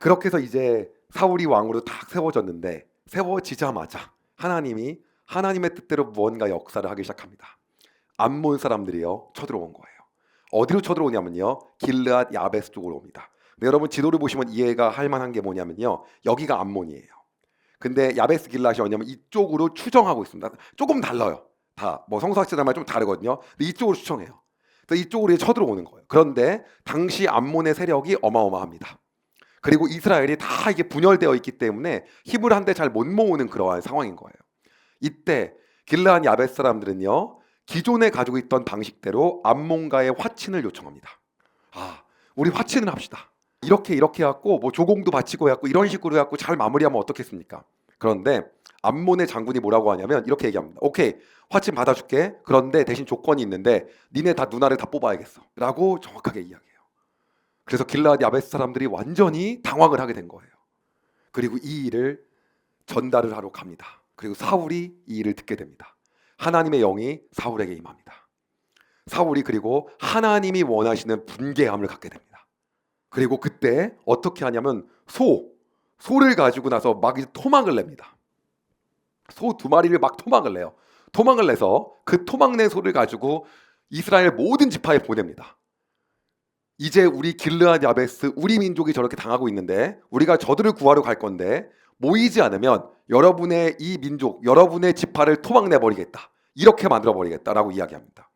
그렇게 해서 이제 사울이 왕으로 딱 세워졌는데 세워지자마자 하나님이 하나님의 뜻대로 무언가 역사를 하기 시작합니다. 암몬 사람들이요 쳐들어온 거예요. 어디로 쳐들어오냐면요 길르앗 야베스 쪽으로 옵니다. 근데 여러분 지도를 보시면 이해가 할 만한 게 뭐냐면요 여기가 암몬이에요. 근데 야베스 길르앗이 어디냐면 이쪽으로 추정하고 있습니다. 조금 달라요. 다 뭐 성서학자들만 좀 다르거든요. 근데 이쪽으로 추정해요. 그래서 이쪽으로 이제 쳐들어오는 거예요. 그런데 당시 암몬의 세력이 어마어마합니다. 그리고 이스라엘이 다 이게 분열되어 있기 때문에 힘을 한데 잘 못 모으는 그러한 상황인 거예요. 이때 길르앗 야벳 사람들은요 기존에 가지고 있던 방식대로 암몬과의 화친을 요청합니다. 우리 화친을 합시다. 이렇게 해갖고 뭐 조공도 바치고 해갖고 이런 식으로 해갖고 잘 마무리하면 어떻겠습니까? 그런데 암몬의 장군이 뭐라고 하냐면 이렇게 얘기합니다. 오케이 화친 받아줄게. 그런데 대신 조건이 있는데 니네 다 누나를 다 뽑아야겠어 라고 정확하게 이야기해요. 그래서 길르앗 야베스 사람들이 완전히 당황을 하게 된 거예요. 그리고 이 일을 전달을 하러 갑니다. 그리고 사울이 이 일을 듣게 됩니다. 하나님의 영이 사울에게 임합니다. 사울이 그리고 하나님이 원하시는 분개함을 갖게 됩니다. 그리고 그때 어떻게 하냐면 소를 가지고 나서 막 토막을 냅니다. 소 2마리를 막 토막을 내요. 토막을 내서 그 토막낸 소를 가지고 이스라엘 모든 지파에 보냅니다. 이제 우리 길르앗 야베스 우리 민족이 저렇게 당하고 있는데 우리가 저들을 구하러 갈 건데 모이지 않으면 여러분의 이 민족 여러분의 지파를 토막내버리겠다 이렇게 만들어버리겠다라고 이야기합니다.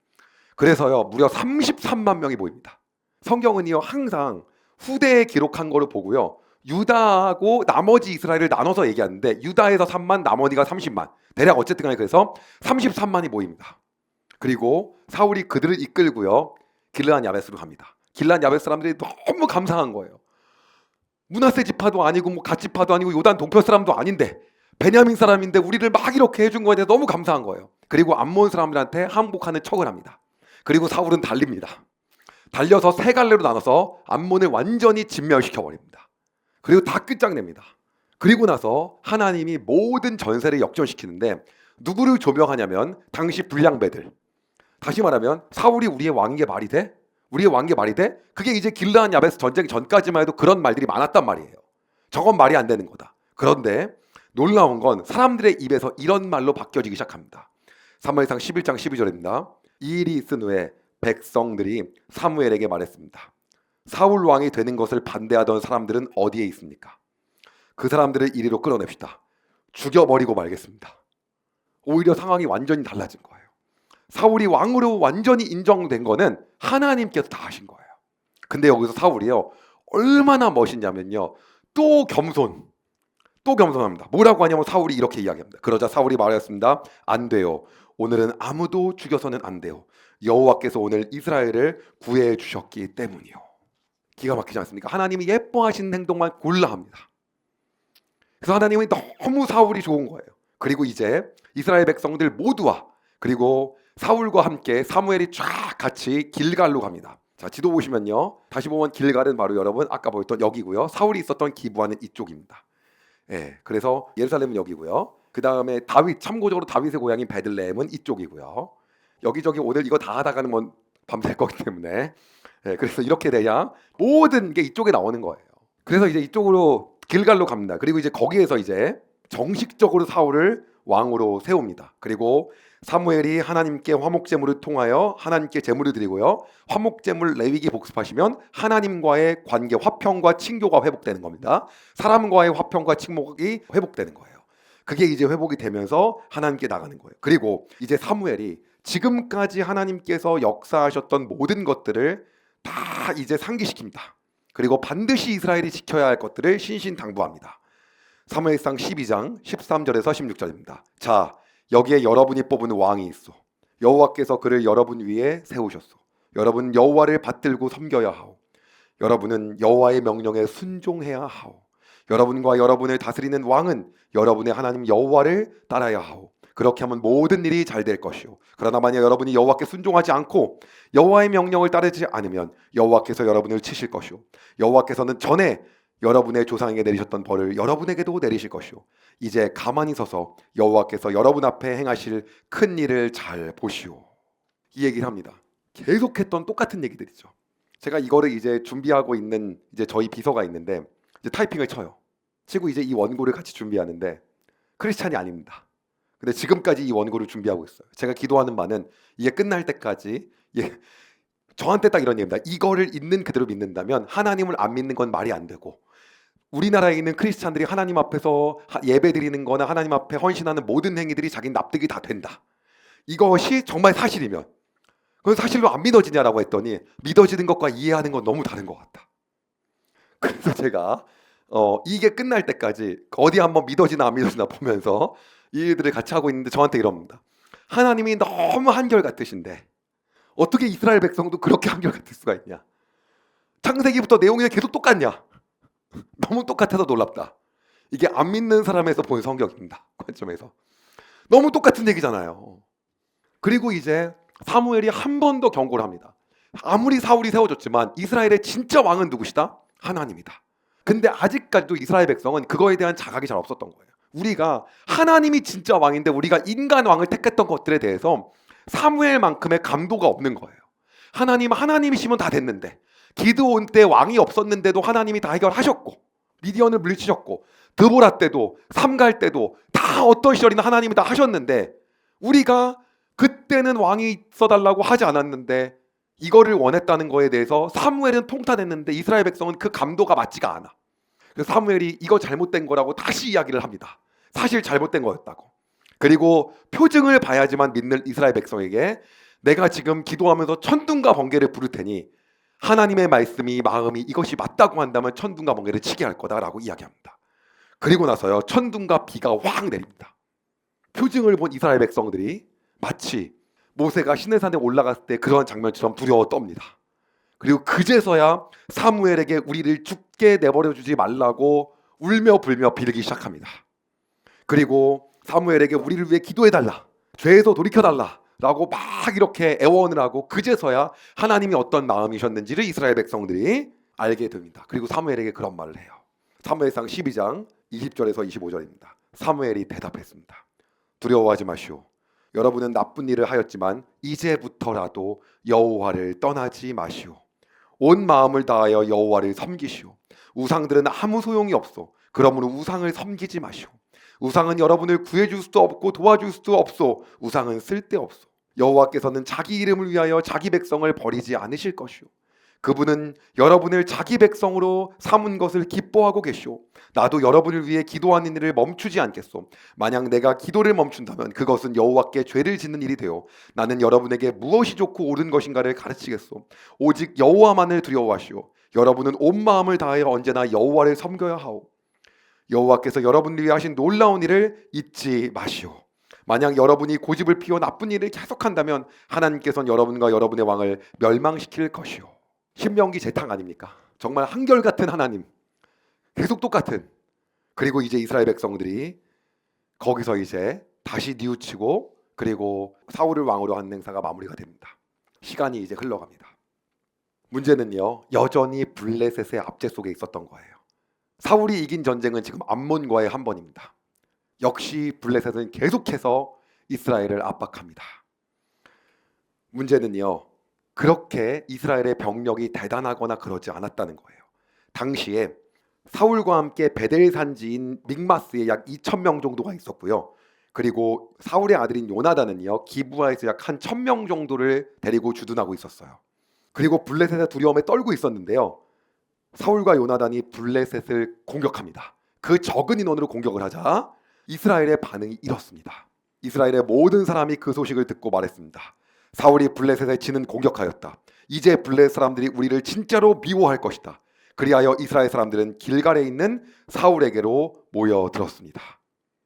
그래서요 무려 33만 명이 모입니다. 성경은요 항상 후대에 기록한 거를 보고요 유다하고 나머지 이스라엘을 나눠서 얘기하는데 유다에서 3만 나머지가 30만 대략 어쨌든 간에 그래서 33만이 모입니다. 그리고 사울이 그들을 이끌고요 길르앗 야베스로 갑니다. 길르앗 야베스 사람들이 너무 감사한 거예요. 므낫세 지파도 아니고 뭐 갓 지파도 아니고 요단 동편 사람도 아닌데 베냐민 사람인데 우리를 막 이렇게 해준 거에 대해 너무 감사한 거예요. 그리고 암몬 사람들한테 항복하는 척을 합니다. 그리고 사울은 달립니다. 달려서 세 갈래로 나눠서 암몬을 완전히 진멸시켜버립니다. 그리고 다 끝장냅니다. 그리고 나서 하나님이 모든 전세를 역전시키는데 누구를 조명하냐면 당시 불량배들. 다시 말하면 사울이 우리의 왕인 게 말이 돼? 우리의 왕계 말이 돼? 그게 이제 길르앗 야베스 전쟁 전까지만 해도 그런 말들이 많았단 말이에요. 저건 말이 안 되는 거다. 그런데 놀라운 건 사람들의 입에서 이런 말로 바뀌어지기 시작합니다. 사무엘상 11장 12절입니다. 이 일이 있은 후에 백성들이 사무엘에게 말했습니다. 사울 왕이 되는 것을 반대하던 사람들은 어디에 있습니까? 그 사람들을 이리로 끌어냅시다. 죽여버리고 말겠습니다. 오히려 상황이 완전히 달라진 거예요. 사울이 왕으로 완전히 인정된 거는 하나님께서 다 하신 거예요. 근데 여기서 사울이요 얼마나 멋있냐면요 또 겸손합니다. 뭐라고 하냐면 사울이 이렇게 이야기합니다. 그러자 사울이 말했습니다. 안 돼요. 오늘은 아무도 죽여서는 안 돼요. 여호와께서 오늘 이스라엘을 구해 주셨기 때문이요. 기가 막히지 않습니까? 하나님이 예뻐하시는 행동만 골라 합니다. 그래서 하나님은 너무 사울이 좋은 거예요. 그리고 이제 이스라엘 백성들 모두와 그리고 사울과 함께 사무엘이 쫙 같이 길갈로 갑니다. 자 지도 보시면요 다시 보면 길갈은 바로 여러분 아까 보였던 여기고요 사울이 있었던 기브아는 이쪽입니다. 그래서 예루살렘은 여기고요. 그 다음에 참고적으로 다윗의 고향인 베들레헴은 이쪽이고요. 여기저기 오늘 이거 다 하다가는 뭐 밤샐 거기 때문에 그래서 이렇게 돼야 모든 게 이쪽에 나오는 거예요. 그래서 이제 이쪽으로 길갈로 갑니다. 그리고 이제 거기에서 이제 정식적으로 사울을 왕으로 세웁니다. 그리고 사무엘이 하나님께 화목제물을 통하여 하나님께 제물을 드리고요. 화목제물 레위기 복습하시면 하나님과의 관계 화평과 친교가 회복되는 겁니다. 사람과의 화평과 친목이 회복되는 거예요. 그게 이제 회복이 되면서 하나님께 나가는 거예요. 그리고 이제 사무엘이 지금까지 하나님께서 역사하셨던 모든 것들을 다 이제 상기시킵니다. 그리고 반드시 이스라엘이 지켜야 할 것들을 신신당부합니다. 사무엘상 12장 13절에서 16절입니다. 자 여기에 여러분이 뽑은 왕이 있어. 여호와께서 그를 여러분 위에 세우셨소. 여러분 여호와를 받들고 섬겨야 하오. 여러분은 여호와의 명령에 순종해야 하오. 여러분과 여러분을 다스리는 왕은 여러분의 하나님 여호와를 따라야 하오. 그렇게 하면 모든 일이 잘 될 것이오. 그러나 만약 여러분이 여호와께 순종하지 않고 여호와의 명령을 따르지 않으면 여호와께서 여러분을 치실 것이오. 여호와께서는 전에 여러분의 조상에게 내리셨던 벌을 여러분에게도 내리실 것이오. 이제 가만히 서서 여호와께서 여러분 앞에 행하실 큰 일을 잘 보시오. 이 얘기를 합니다. 계속했던 똑같은 얘기들이죠. 제가 이거를 이제 준비하고 있는 이제 저희 비서가 있는데 이제 타이핑을 쳐요. 치고 이제 이 원고를 같이 준비하는데 크리스찬이 아닙니다. 근데 지금까지 이 원고를 준비하고 있어요. 제가 기도하는 바는 이게 끝날 때까지 저한테 딱 이런 얘기입니다. 이거를 있는 그대로 믿는다면 하나님을 안 믿는 건 말이 안 되고, 우리나라에 있는 크리스찬들이 하나님 앞에서 예배 드리는 거나 하나님 앞에 헌신하는 모든 행위들이 자기 납득이 다 된다, 이것이 정말 사실이면 그건 사실로 안 믿어지냐라고 했더니 믿어지는 것과 이해하는 건 너무 다른 것 같다. 그래서 제가 이게 끝날 때까지 어디 한번 믿어지나 안 믿어지나 보면서 이 일들을 같이 하고 있는데 저한테 이럽니다. 하나님이 너무 한결같으신데 어떻게 이스라엘 백성도 그렇게 한결같을 수가 있냐? 창세기부터 내용이 계속 똑같냐? 너무 똑같아서 놀랍다. 이게 안 믿는 사람에서 본 성경입니다. 관점에서 너무 똑같은 얘기잖아요. 그리고 이제 사무엘이 한 번 더 경고를 합니다. 아무리 사울이 세워졌지만 이스라엘의 진짜 왕은 누구시다? 하나님이다. 근데 아직까지도 이스라엘 백성은 그거에 대한 자각이 잘 없었던 거예요. 우리가 하나님이 진짜 왕인데 우리가 인간 왕을 택했던 것들에 대해서 사무엘만큼의 감도가 없는 거예요. 하나님이시면 다 됐는데, 기드온 때 왕이 없었는데도 하나님이 다 해결하셨고, 미디언을 물리치셨고, 드보라 때도 삼갈 때도 다 어떤 시절이나 하나님이 다 하셨는데, 우리가 그때는 왕이 있어달라고 하지 않았는데 이거를 원했다는 거에 대해서 사무엘은 통탄했는데 이스라엘 백성은 그 감도가 맞지가 않아. 그래서 사무엘이 이거 잘못된 거라고 다시 이야기를 합니다. 사실 잘못된 거였다고. 그리고 표징을 봐야지만 믿는 이스라엘 백성에게 내가 지금 기도하면서 천둥과 번개를 부를 테니 하나님의 말씀이 마음이 이것이 맞다고 한다면 천둥과 번개를 치게 할 거다라고 이야기합니다. 그리고 나서요, 천둥과 비가 확 내립니다. 표징을 본 이스라엘 백성들이 마치 모세가 시내산에 올라갔을 때 그런 장면처럼 두려워 떱니다. 그리고 그제서야 사무엘에게 우리를 죽게 내버려 주지 말라고 울며 불며 빌기 시작합니다. 그리고 사무엘에게 우리를 위해 기도해달라, 죄에서 돌이켜달라 라고 막 이렇게 애원을 하고, 그제서야 하나님이 어떤 마음이셨는지를 이스라엘 백성들이 알게 됩니다. 그리고 사무엘에게 그런 말을 해요. 사무엘상 12장 20절에서 25절입니다. 사무엘이 대답했습니다. 두려워하지 마시오. 여러분은 나쁜 일을 하였지만 이제부터라도 여호와를 떠나지 마시오. 온 마음을 다하여 여호와를 섬기시오. 우상들은 아무 소용이 없소. 그러므로 우상을 섬기지 마시오. 우상은 여러분을 구해줄 수도 없고 도와줄 수도 없소. 우상은 쓸데없소. 여호와께서는 자기 이름을 위하여 자기 백성을 버리지 않으실 것이오. 그분은 여러분을 자기 백성으로 삼은 것을 기뻐하고 계시오. 나도 여러분을 위해 기도하는 일을 멈추지 않겠소. 만약 내가 기도를 멈춘다면 그것은 여호와께 죄를 짓는 일이 되어 나는 여러분에게 무엇이 좋고 옳은 것인가를 가르치겠소. 오직 여호와만을 두려워하시오. 여러분은 온 마음을 다하여 언제나 여호와를 섬겨야 하오. 여호와께서 여러분을 위해 하신 놀라운 일을 잊지 마시오. 만약 여러분이 고집을 피워 나쁜 일을 계속한다면 하나님께서는 여러분과 여러분의 왕을 멸망시킬 것이오. 신명기 재탕 아닙니까? 정말 한결같은 하나님, 계속 똑같은. 그리고 이제 이스라엘 백성들이 거기서 이제 다시 뉘우치고, 그리고 사울을 왕으로 하는 행사가 마무리가 됩니다. 시간이 이제 흘러갑니다. 문제는요, 여전히 블레셋의 압제 속에 있었던 거예요. 사울이 이긴 전쟁은 지금 암몬과의 한 번입니다. 역시 블레셋은 계속해서 이스라엘을 압박합니다. 문제는요, 그렇게 이스라엘의 병력이 대단하거나 그러지 않았다는 거예요. 당시에 사울과 함께 베델 산지인 믹마스에 약 2,000명 정도가 있었고요. 그리고 사울의 아들인 요나단은요, 기브아에서 약 한 1,000명 정도를 데리고 주둔하고 있었어요. 그리고 블레셋의 두려움에 떨고 있었는데요, 사울과 요나단이 블레셋을 공격합니다. 그 적은 인원으로 공격을 하자 이스라엘의 반응이 이렇습니다. 이스라엘의 모든 사람이 그 소식을 듣고 말했습니다. 사울이 블레셋에 치는 공격하였다. 이제 블레셋 사람들이 우리를 진짜로 미워할 것이다. 그리하여 이스라엘 사람들은 길갈에 있는 사울에게로 모여들었습니다.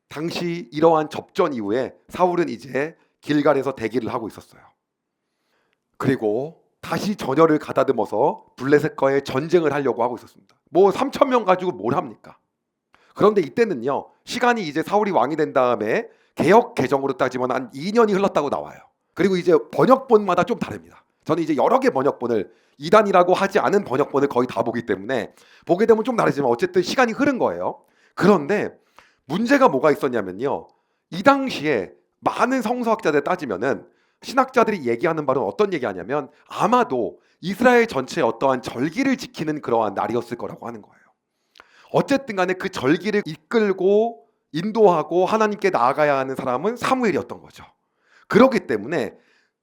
당시 이러한 접전 이후에 사울은 이제 길갈에서 대기를 하고 있었어요. 그리고 다시 전열을 가다듬어서 블레셋과의 전쟁을 하려고 하고 있었습니다. 3,000명 가지고 뭘 합니까? 그런데 이때는요, 시간이 이제 사울이 왕이 된 다음에 개역 개정으로 따지면 한 2년이 흘렀다고 나와요. 그리고 이제 번역본마다 좀 다릅니다. 저는 이제 여러 개 번역본을, 이단이라고 하지 않은 번역본을 거의 다 보기 때문에 보게 되면 좀 다르지만 어쨌든 시간이 흐른 거예요. 그런데 문제가 뭐가 있었냐면요, 이 당시에 많은 성서학자들 따지면은 신학자들이 얘기하는 바는 어떤 얘기하냐면 아마도 이스라엘 전체의 어떠한 절기를 지키는 그러한 날이었을 거라고 하는 거예요. 어쨌든 간에 그 절기를 이끌고 인도하고 하나님께 나아가야 하는 사람은 사무엘이었던 거죠. 그렇기 때문에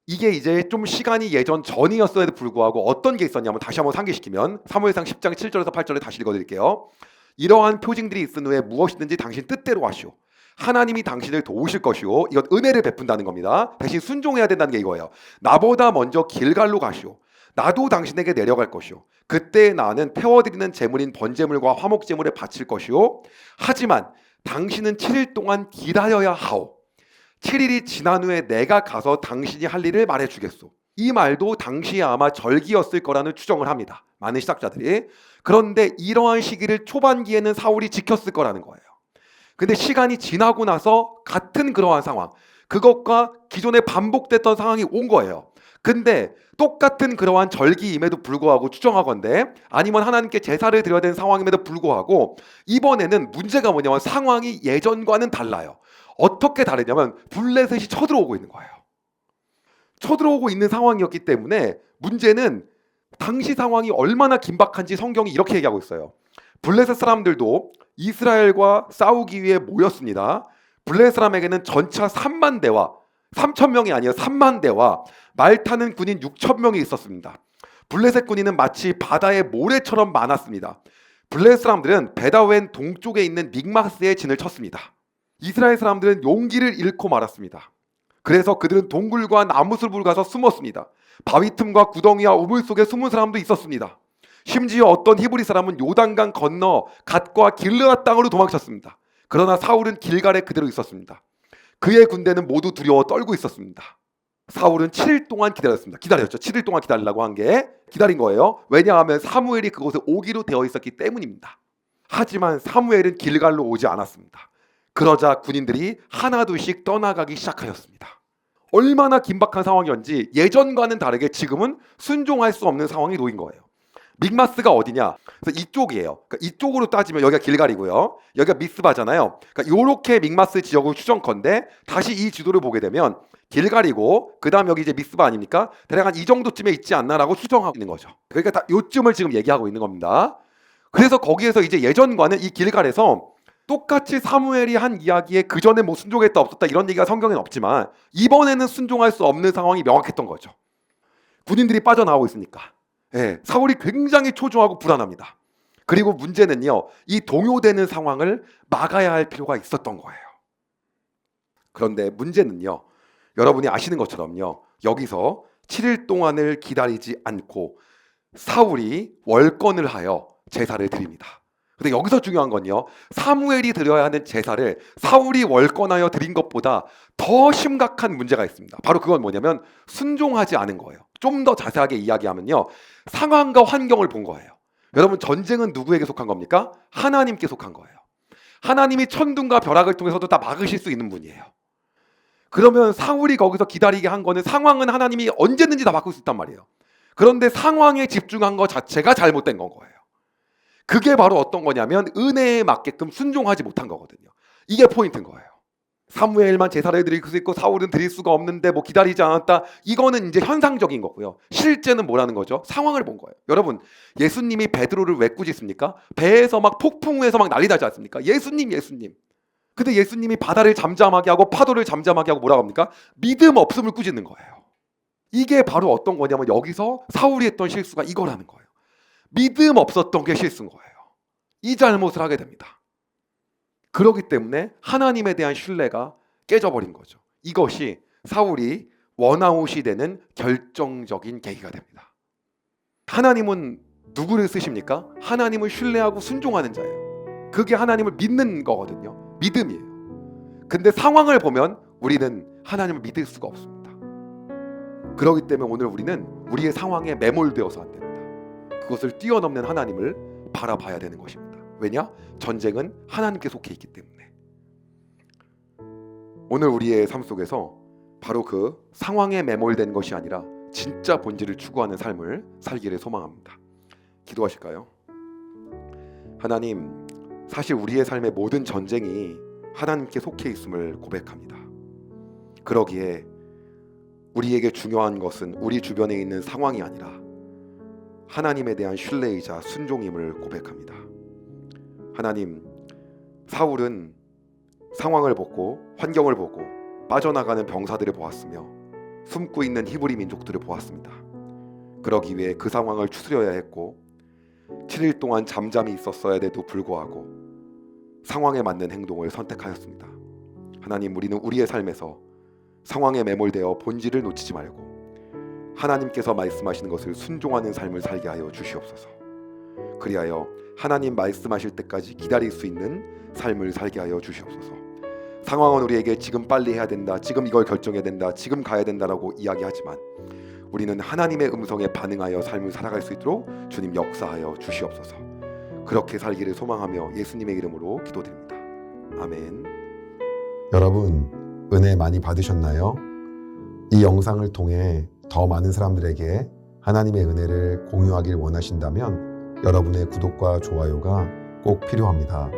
이게 이제 좀 시간이 예전 전이었어에도 불구하고 어떤 게 있었냐면, 다시 한번 상기시키면 사무엘상 10장 7절에서 8절에 다시 읽어드릴게요. 이러한 표징들이 있은 후에 무엇이든지 당신 뜻대로 하시오. 하나님이 당신을 도우실 것이오. 이건 은혜를 베푼다는 겁니다. 대신 순종해야 된다는 게 이거예요. 나보다 먼저 길갈로 가시오. 나도 당신에게 내려갈 것이오. 그때 나는 태워드리는 제물인 번제물과 화목제물에 바칠 것이오. 하지만 당신은 7일 동안 기다려야 하오. 7일이 지난 후에 내가 가서 당신이 할 일을 말해주겠소. 이 말도 당시에 아마 절기였을 거라는 추정을 합니다. 많은 시작자들이. 그런데 이러한 시기를 초반기에는 사울이 지켰을 거라는 거예요. 근데 시간이 지나고 나서 같은 그러한 상황, 그것과 기존에 반복됐던 상황이 온 거예요. 근데 똑같은 그러한 절기임에도 불구하고, 추정하건대 아니면 하나님께 제사를 드려야 되는 상황임에도 불구하고 이번에는 문제가 뭐냐면 상황이 예전과는 달라요. 어떻게 다르냐면 블레셋이 쳐들어오고 있는 거예요. 쳐들어오고 있는 상황이었기 때문에 문제는 당시 상황이 얼마나 긴박한지 성경이 이렇게 얘기하고 있어요. 블레셋 사람들도 이스라엘과 싸우기 위해 모였습니다. 블레셋 사람에게는 전차 3만 대와 3천 명이 아니라 3만 대와 말 타는 군인 6천 명이 있었습니다. 블레셋 군인은 마치 바다의 모래처럼 많았습니다. 블레셋 사람들은 베다웬 동쪽에 있는 믹마스에 진을 쳤습니다. 이스라엘 사람들은 용기를 잃고 말았습니다. 그래서 그들은 동굴과 나무숲으로 가서 숨었습니다. 바위 틈과 구덩이와 우물 속에 숨은 사람도 있었습니다. 심지어 어떤 히브리 사람은 요단강 건너 갓과 길르앗 땅으로 도망쳤습니다. 그러나 사울은 길갈에 그대로 있었습니다. 그의 군대는 모두 두려워 떨고 있었습니다. 사울은 7일 동안 기다렸습니다. 기다렸죠. 7일 동안 기다리려고 한 게 기다린 거예요. 왜냐하면 사무엘이 그곳에 오기로 되어 있었기 때문입니다. 하지만 사무엘은 길갈로 오지 않았습니다. 그러자 군인들이 하나둘씩 떠나가기 시작하였습니다. 얼마나 긴박한 상황이었는지 예전과는 다르게 지금은 순종할 수 없는 상황이 놓인 거예요. 믹마스가 어디냐? 그래서 이쪽이에요. 그러니까 이쪽으로 따지면 여기가 길갈이고요. 여기가 미스바잖아요. 그러니까 이렇게 믹마스 지역을 추정컨대 다시 이 지도를 보게 되면 길갈이고 그다음 여기 이제 미스바 아닙니까? 대략 한 이 정도쯤에 있지 않나라고 추정하고 있는 거죠. 그러니까 다 요쯤을 지금 얘기하고 있는 겁니다. 그래서 거기에서 이제 예전과는 이 길갈에서 똑같이 사무엘이 한 이야기에 그 전에 뭐 순종했다 없었다 이런 얘기가 성경에는 없지만 이번에는 순종할 수 없는 상황이 명확했던 거죠. 군인들이 빠져나오고 있으니까. 예, 사울이 굉장히 초조하고 불안합니다. 그리고 문제는요, 이 동요되는 상황을 막아야 할 필요가 있었던 거예요. 그런데 문제는요, 여러분이 아시는 것처럼요, 여기서 7일 동안을 기다리지 않고 사울이 월권을 하여 제사를 드립니다. 근데 여기서 중요한 건요, 사무엘이 드려야 하는 제사를 사울이 월권하여 드린 것보다 더 심각한 문제가 있습니다. 바로 그건 뭐냐면 순종하지 않은 거예요. 좀 더 자세하게 이야기하면요, 상황과 환경을 본 거예요. 여러분, 전쟁은 누구에게 속한 겁니까? 하나님께 속한 거예요. 하나님이 천둥과 벼락을 통해서도 다 막으실 수 있는 분이에요. 그러면 사울이 거기서 기다리게 한 거는 상황은 하나님이 언제든지 다 바꿀 수 있단 말이에요. 그런데 상황에 집중한 것 자체가 잘못된 건 거예요. 그게 바로 어떤 거냐면 은혜에 맞게끔 순종하지 못한 거거든요. 이게 포인트인 거예요. 사무엘만 제사를 드릴 수 있고 사울은 드릴 수가 없는데 뭐 기다리지 않았다. 이거는 이제 현상적인 거고요. 실제는 뭐라는 거죠? 상황을 본 거예요. 여러분, 예수님이 베드로를 왜 꾸짖습니까? 배에서 막 폭풍우에서 막 난리 나지 않습니까? 예수님. 근데 예수님이 바다를 잠잠하게 하고 파도를 잠잠하게 하고 뭐라고 합니까? 믿음 없음을 꾸짖는 거예요. 이게 바로 어떤 거냐면 여기서 사울이 했던 실수가 이거라는 거예요. 믿음 없었던 게 실수인 거예요. 이 잘못을 하게 됩니다. 그렇기 때문에 하나님에 대한 신뢰가 깨져버린 거죠. 이것이 사울이 원아웃이 되는 결정적인 계기가 됩니다. 하나님은 누구를 쓰십니까? 하나님을 신뢰하고 순종하는 자예요. 그게 하나님을 믿는 거거든요. 믿음이에요. 근데 상황을 보면 우리는 하나님을 믿을 수가 없습니다. 그렇기 때문에 오늘 우리는 우리의 상황에 매몰되어서 안 됩니다. 그것을 뛰어넘는 하나님을 바라봐야 되는 것입니다. 왜냐? 전쟁은 하나님께 속해 있기 때문에. 오늘 우리의 삶 속에서 바로 그 상황에 매몰된 것이 아니라 진짜 본질을 추구하는 삶을 살기를 소망합니다. 기도하실까요? 하나님, 사실 우리의 삶의 모든 전쟁이 하나님께 속해 있음을 고백합니다. 그러기에 우리에게 중요한 것은 우리 주변에 있는 상황이 아니라 하나님에 대한 신뢰이자 순종임을 고백합니다. 하나님, 사울은 상황을 보고 환경을 보고 빠져나가는 병사들을 보았으며 숨고 있는 히브리 민족들을 보았습니다. 그러기 위해 그 상황을 추스려야 했고 7일 동안 잠잠히 있었어야 돼도 불구하고 상황에 맞는 행동을 선택하였습니다. 하나님, 우리는 우리의 삶에서 상황에 매몰되어 본질을 놓치지 말고 하나님께서 말씀하시는 것을 순종하는 삶을 살게 하여 주시옵소서. 그리하여 하나님 말씀하실 때까지 기다릴 수 있는 삶을 살게 하여 주시옵소서. 상황은 우리에게 지금 빨리 해야 된다, 지금 이걸 결정해야 된다, 지금 가야 된다라고 이야기하지만 우리는 하나님의 음성에 반응하여 삶을 살아갈 수 있도록 주님 역사하여 주시옵소서. 그렇게 살기를 소망하며 예수님의 이름으로 기도드립니다. 아멘. 여러분, 은혜 많이 받으셨나요? 이 영상을 통해 더 많은 사람들에게 하나님의 은혜를 공유하길 원하신다면 여러분의 구독과 좋아요가 꼭 필요합니다.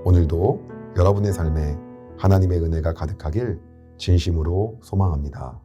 오늘도 여러분의 삶에 하나님의 은혜가 가득하길 진심으로 소망합니다.